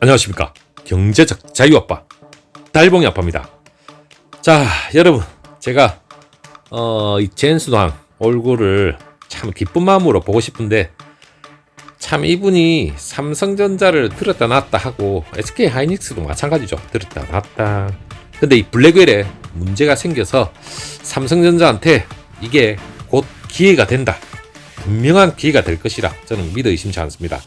안녕하십니까. 경제적 자유아빠 달봉이 아빠입니다. 자, 여러분, 제가 이 젠수왕 얼굴을 참 기쁜 마음으로 보고 싶은데, 참 이분이 삼성전자를 들었다 놨다 하고 SK하이닉스도 마찬가지죠. 들었다 놨다. 근데 이 블랙웰에 문제가 생겨서 삼성전자한테 이게 곧 기회가 된다, 분명한 기회가 될 것이라 저는 믿어 의심치 않습니다.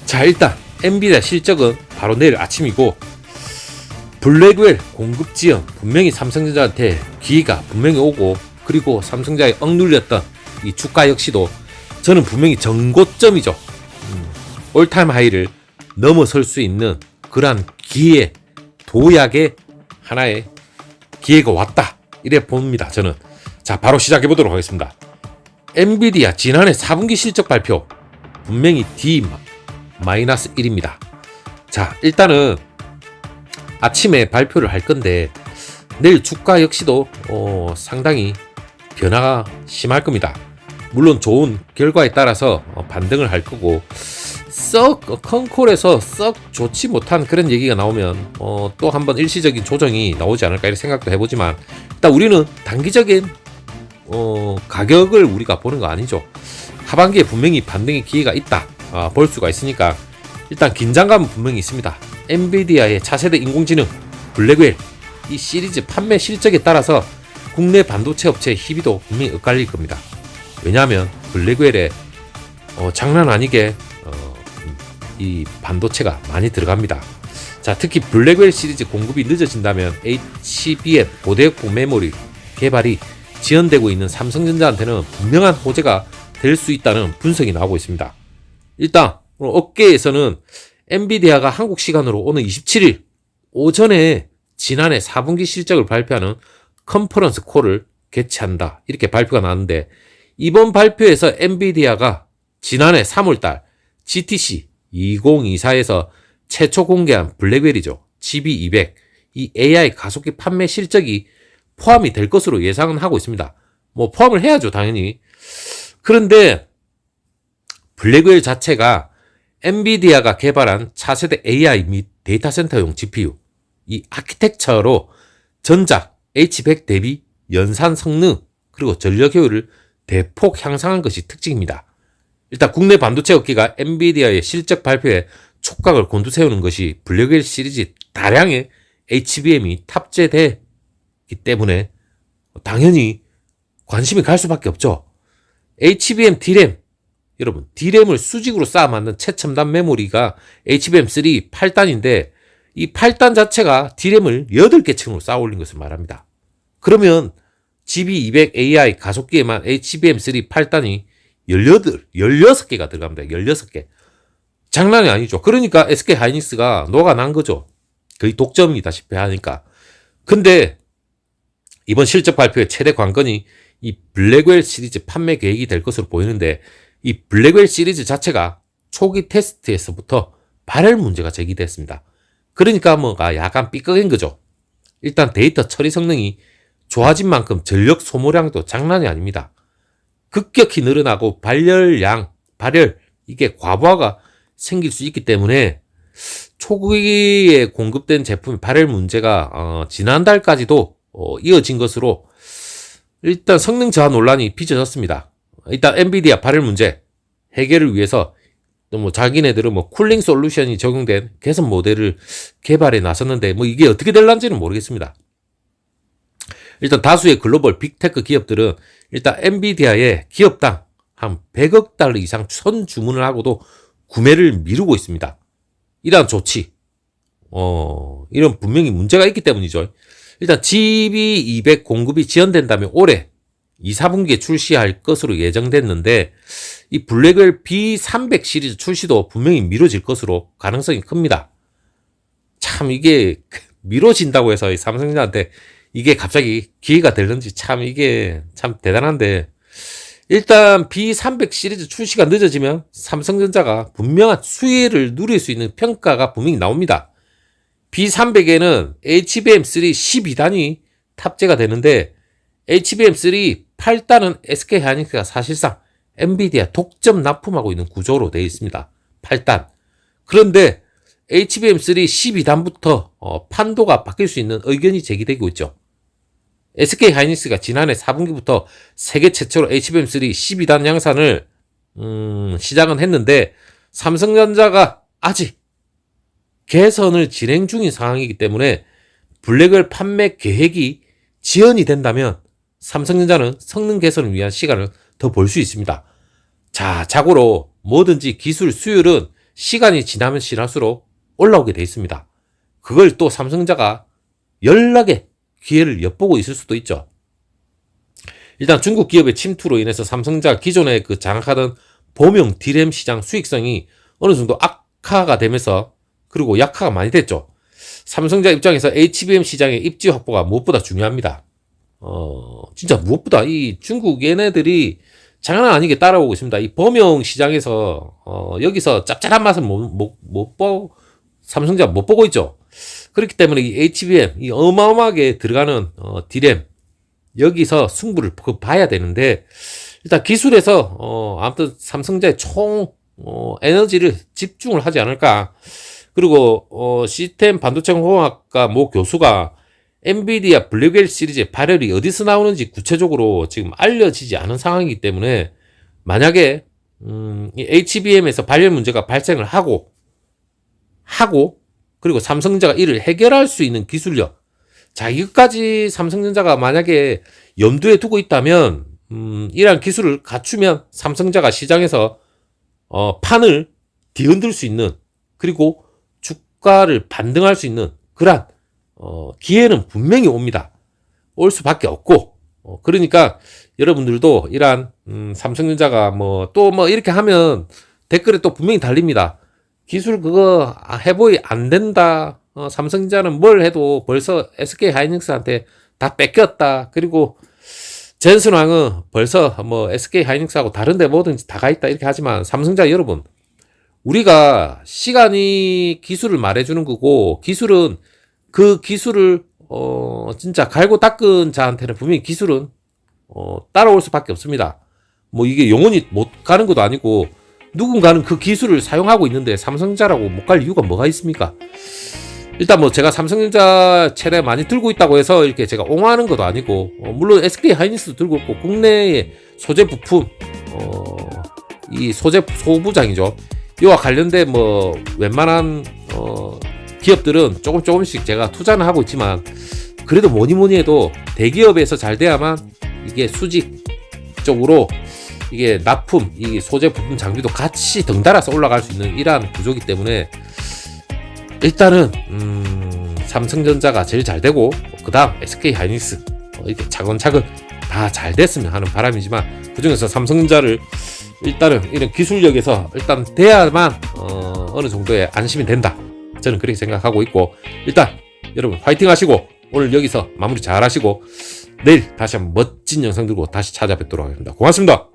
자, 일단 엔비디아 실적은 바로 내일 아침이고, 블랙웰 공급 지연 분명히 삼성전자한테 기회가 분명히 오고, 그리고 삼성전자에 억눌렸던 이 주가 역시도 저는 분명히 전고점이죠. 올타임 하이를 넘어설 수 있는 그러한 기회, 도약의 하나의 기회가 왔다, 이래 봅니다, 저는. 자, 바로 시작해 보도록 하겠습니다. 엔비디아 지난해 4분기 실적 발표 분명히 D-1입니다. 자, 일단은 아침에 발표를 할 건데, 내일 주가 역시도 상당히 변화가 심할 겁니다. 물론 좋은 결과에 따라서 반등을 할 거고, 썩 컨콜에서 썩 좋지 못한 그런 얘기가 나오면 또 한번 일시적인 조정이 나오지 않을까 이런 생각도 해보지만, 일단 우리는 단기적인 가격을 우리가 보는 거 아니죠. 하반기에 분명히 반등의 기회가 있다 볼 수가 있으니까 일단 긴장감은 분명히 있습니다. 엔비디아의 차세대 인공지능 블랙웰 이 시리즈 판매 실적에 따라서 국내 반도체 업체의 희비도 분명히 엇갈릴 겁니다. 왜냐하면 블랙웰에 장난 아니게 이 반도체가 많이 들어갑니다. 자, 특히 블랙웰 시리즈 공급이 늦어진다면 HBM 고대역폭 메모리 개발이 지연되고 있는 삼성전자한테는 분명한 호재가 될 수 있다는 분석이 나오고 있습니다. 일단 업계에서는 엔비디아가 한국 시간으로 오늘 27일 오전에 지난해 4분기 실적을 발표하는 컨퍼런스 콜을 개최한다, 이렇게 발표가 나왔는데, 이번 발표에서 엔비디아가 지난해 3월달 GTC 2024에서 최초 공개한 블랙웰이죠, GB200 이 AI 가속기 판매 실적이 포함이 될 것으로 예상은 하고 있습니다. 뭐 포함을 해야죠, 당연히. 그런데 블랙웰 자체가 엔비디아가 개발한 차세대 AI 및 데이터 센터용 GPU 이 아키텍처로 전작 H100 대비 연산 성능 그리고 전력 효율을 대폭 향상한 것이 특징입니다. 일단 국내 반도체 업계가 엔비디아의 실적 발표에 촉각을 곤두세우는 것이 블랙웰 시리즈 다량의 HBM이 탑재되기 때문에 당연히 관심이 갈 수밖에 없죠. HBM D램, 여러분, D램을 수직으로 쌓아 만든 최첨단 메모리가 HBM3 8단인데, 이 8단 자체가 D램을 8개 층으로 쌓아 올린 것을 말합니다. 그러면 GB200 AI 가속기에만 HBM3 8단이 16개가 들어갑니다. 16개. 장난이 아니죠. 그러니까 SK하이닉스가 녹아난 거죠. 거의 독점이다시피 하니까. 근데 이번 실적 발표의 최대 관건이 이 블랙웰 시리즈 판매 계획이 될 것으로 보이는데, 이 블랙웰 시리즈 자체가 초기 테스트에서부터 발열 문제가 제기됐습니다. 그러니까 뭐가 약간 삐걱인 거죠. 일단 데이터 처리 성능이 좋아진 만큼 전력 소모량도 장난이 아닙니다. 급격히 늘어나고 발열 이게 과부하가 생길 수 있기 때문에 초기에 공급된 제품 발열 문제가 지난달까지도 이어진 것으로 일단 성능 저하 논란이 빚어졌습니다. 일단 엔비디아 발열 문제 해결을 위해서 뭐 자기네들은 뭐 쿨링 솔루션이 적용된 개선 모델을 개발해 나섰는데, 뭐 이게 어떻게 될런지는 모르겠습니다. 일단 다수의 글로벌 빅테크 기업들은 일단 엔비디아의 기업당 한 100억 달러 이상 선 주문을 하고도 구매를 미루고 있습니다. 이러한 조치, 이런 분명히 문제가 있기 때문이죠. 일단 GB200 공급이 지연된다면 올해 2, 4분기에 출시할 것으로 예정됐는데, 이 블랙웰 B300 시리즈 출시도 분명히 미뤄질 것으로 가능성이 큽니다. 참 이게 미뤄진다고 해서 삼성전자한테 이게 갑자기 기회가 될는지 참 이게 참 대단한데, 일단 B300 시리즈 출시가 늦어지면 삼성전자가 분명한 수혜를 누릴 수 있는 평가가 분명히 나옵니다. B300에는 HBM3 12단이 탑재가 되는데, HBM3 8단은 SK하이닉스가 사실상 엔비디아 독점 납품하고 있는 구조로 되어 있습니다. 8단. 그런데 HBM3 12단부터 판도가 바뀔 수 있는 의견이 제기되고 있죠. SK 하이닉스가 지난해 4분기부터 세계 최초로 HBM3 12단 양산을 시작은 했는데 삼성전자가 아직 개선을 진행 중인 상황이기 때문에 블랙을 판매 계획이 지연이 된다면 삼성전자는 성능 개선을 위한 시간을 더 볼 수 있습니다. 자, 자고로 뭐든지 기술 수율은 시간이 지나면 지날수록 올라오게 돼 있습니다. 그걸 또 삼성전자가 연락에 기회를 엿보고 있을 수도 있죠. 일단 중국 기업의 침투로 인해서 삼성전자가 기존에 그 장악하던 범용 D램 시장 수익성이 어느 정도 악화가 되면서 그리고 약화가 많이 됐죠. 삼성전자 입장에서 HBM 시장의 입지 확보가 무엇보다 중요합니다. 진짜 무엇보다 이 중국 얘네들이 장난 아니게 따라오고 있습니다. 이 범용 시장에서 여기서 짭짤한 맛을 삼성전자 못 보고 있죠. 그렇기 때문에 이 HBM 이 어마어마하게 들어가는 D램 여기서 승부를 봐야 되는데 일단 기술에서 아무튼 삼성전자의 총 에너지를 집중을 하지 않을까. 그리고 시스템 반도체공학과 모 교수가 엔비디아 블랙웰 시리즈의 발열이 어디서 나오는지 구체적으로 지금 알려지지 않은 상황이기 때문에 만약에 이 HBM에서 발열 문제가 발생을 하고 그리고 삼성전자가 이를 해결할 수 있는 기술력, 자 이것까지 삼성전자가 만약에 염두에 두고 있다면 이러한 기술을 갖추면 삼성전자가 시장에서 판을 뒤흔들 수 있는 그리고 주가를 반등할 수 있는 그러한 기회는 분명히 옵니다. 올 수밖에 없고 그러니까 여러분들도 이러한 삼성전자가 또 이렇게 하면 댓글에 또 분명히 달립니다. 기술 그거 해보이 안 된다. 삼성전자는 뭘 해도 벌써 SK 하이닉스한테 다 뺏겼다. 그리고 젠슨왕은 벌써 SK 하이닉스하고 다른데 뭐든지 다 가 있다. 이렇게 하지만 삼성전자 여러분, 우리가 시간이 기술을 말해주는 거고 기술은 그 기술을 진짜 갈고 닦은 자한테는 분명히 기술은 따라올 수밖에 없습니다. 이게 영원히 못 가는 것도 아니고 누군가는 그 기술을 사용하고 있는데 삼성전자라고 못 갈 이유가 뭐가 있습니까? 일단 제가 삼성전자 차례 많이 들고 있다고 해서 이렇게 제가 옹호하는 것도 아니고 물론 SK 하이닉스도 들고 있고 국내의 소재 부품 이 소재 소부장이죠. 이와 관련된 웬만한 기업들은 조금씩 제가 투자는 하고 있지만 그래도 뭐니 해도 대기업에서 잘 돼야만 이게 수직적으로 이게 납품, 이 소재 부품 장비도 같이 덩달아서 올라갈 수 있는 이러한 구조이기 때문에 일단은 삼성전자가 제일 잘 되고 그 다음 SK 하이닉스 이렇게 차근차근 다 잘 됐으면 하는 바람이지만 그 중에서 삼성전자를 일단은 이런 기술력에서 일단 돼야만 어느 정도의 안심이 된다. 저는 그렇게 생각하고 있고 일단 여러분 화이팅 하시고 오늘 여기서 마무리 잘 하시고 내일 다시 한번 멋진 영상 들고 다시 찾아뵙도록 하겠습니다. 고맙습니다.